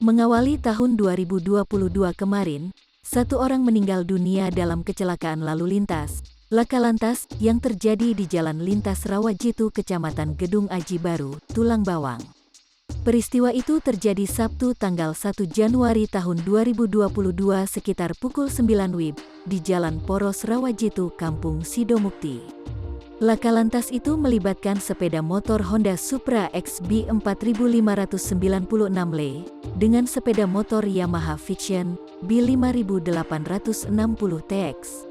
Mengawali tahun 2022 kemarin, satu orang meninggal dunia dalam kecelakaan lalu lintas, laka lantas yang terjadi di Jalan Lintas Rawajitu, Kecamatan Gedung Aji Baru, Tulang Bawang. Peristiwa itu terjadi Sabtu tanggal 1 Januari tahun 2022 sekitar pukul 9 WIB di Jalan Poros Rawajitu, Kampung Sidomukti. Laka lantas itu melibatkan sepeda motor Honda Supra XB 4596 Le dengan sepeda motor Yamaha Vision B5860 TX.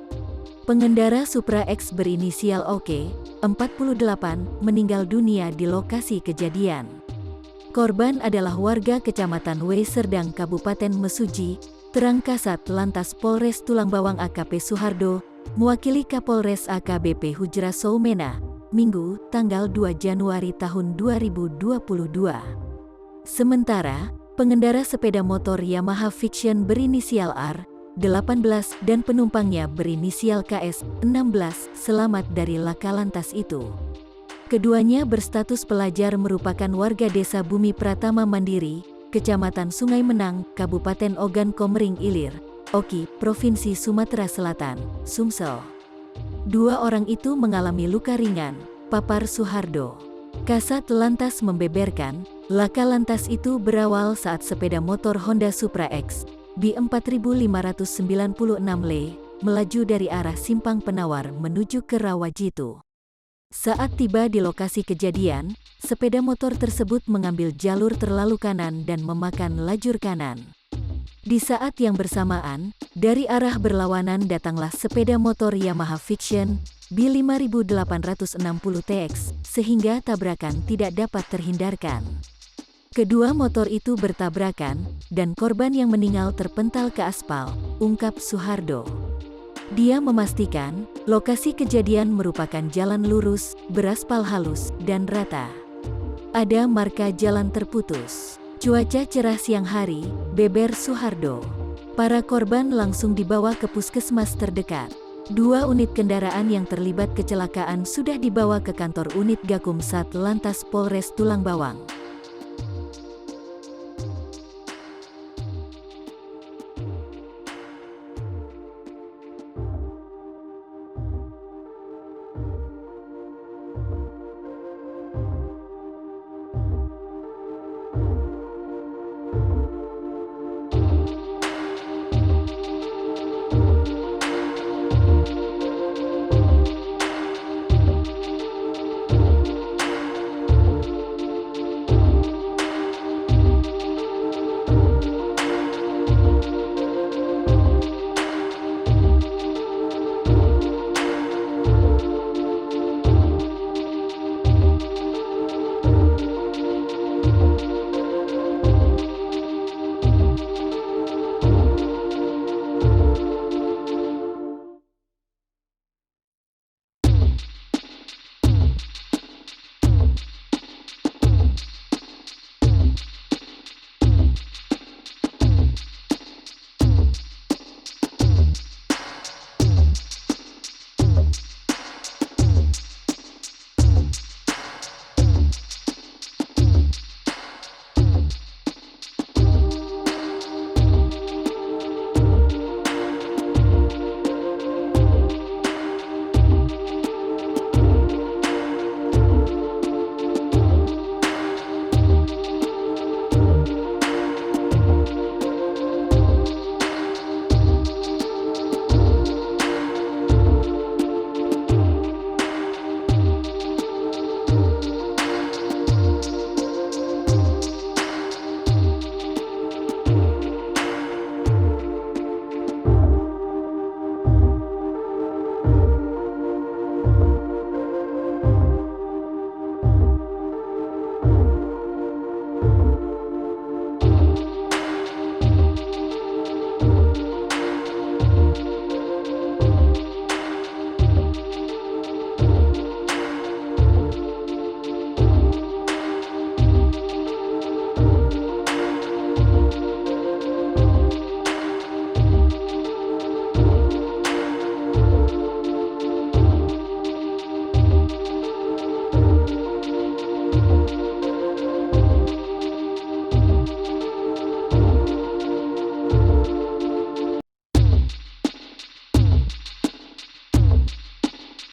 Pengendara Supra X berinisial OK, 48, meninggal dunia di lokasi kejadian. Korban adalah warga Kecamatan W Serdang, Kabupaten Mesuji, Terang Kasat Lantas Polres Tulang Bawang AKP Suhardo, mewakili Kapolres AKBP Hujra Soumena, Minggu, tanggal 2 Januari tahun 2022. Sementara, pengendara sepeda motor Yamaha Vision berinisial R, 18, dan penumpangnya berinisial KS, 16, selamat dari laka lantas itu. Keduanya berstatus pelajar, merupakan warga Desa Bumi Pratama Mandiri, Kecamatan Sungai Menang, Kabupaten Ogan Komering Ilir, Oki, Provinsi Sumatera Selatan, Sumsel. Dua orang itu mengalami luka ringan, papar Suhardo. Kasat lantas membeberkan, laka lantas itu berawal saat sepeda motor Honda Supra X B4596 Le melaju dari arah Simpang Penawar menuju ke Rawajitu. Saat tiba di lokasi kejadian, sepeda motor tersebut mengambil jalur terlalu kanan dan memakan lajur kanan. Di saat yang bersamaan, dari arah berlawanan datanglah sepeda motor Yamaha Vision B5860 TX, sehingga tabrakan tidak dapat terhindarkan. Kedua motor itu bertabrakan, dan korban yang meninggal terpental ke aspal, ungkap Suhardo. Dia memastikan, lokasi kejadian merupakan jalan lurus, beraspal halus, dan rata. Ada marka jalan terputus. Cuaca cerah siang hari, beber Suhardo. Para korban langsung dibawa ke puskesmas terdekat. Dua unit kendaraan yang terlibat kecelakaan sudah dibawa ke kantor unit Gakum Sat Lantas Polres Tulang Bawang.